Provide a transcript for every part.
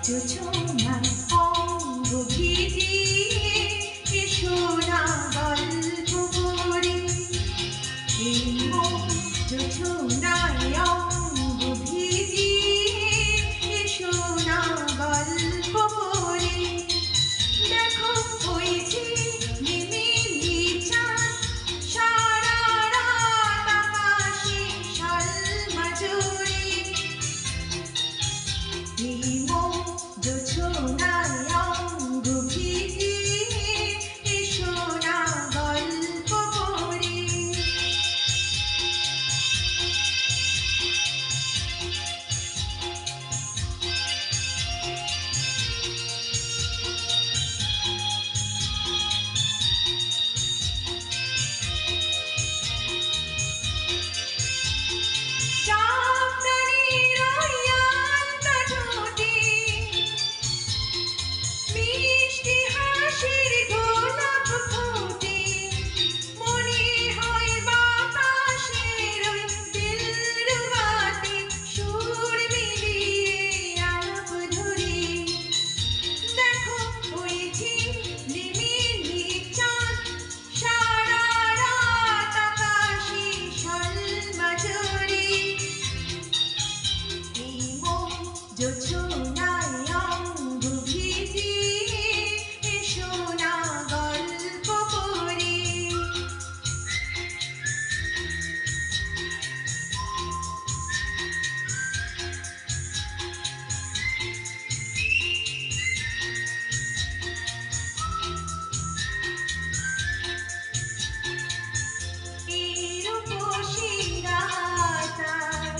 যোছনায় অঙ্গ ভিজিয়ে এসো না গল্প করি। এই মন যোছনায় অঙ্গ ভিজিয়ে এসো না গল্প করি। দেখো হয়েছে নিমিলি চাঁদ, সারা রাত আকাশে সালমা জুড়ে। এই মন যোছনায় অঙ্গ ভিজিয়ে এসো না গল্প করি। যোছনায় অঙ্গ ভিজিয়ে এসো না গল্প করি। এই রূপসী রাতার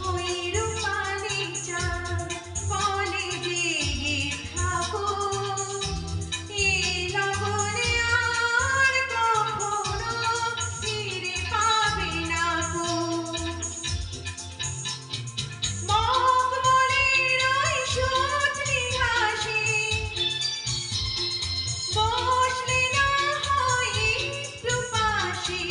ওই রূপালি চাঁদ বলে জেগে থাকো। এই লগনে আর কখনো ফিরে পাবে না গো। মখমলের ওই সজনি ঘাসে বসলে না হয় একটু পাশে।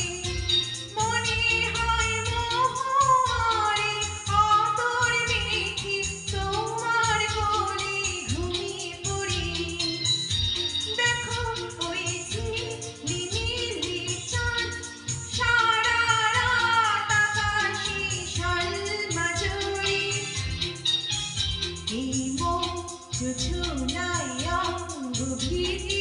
মনে হয় মোহরে আদর মেখে তোমার কোলে ঘুমিয়ে পড়ি। দেখো হয়েছে নিমিলি চাঁদ, সারা রাত আকাশে সালমা জুড়ে। এই মন যোছনায় অঙ্গ ভিজিয়ে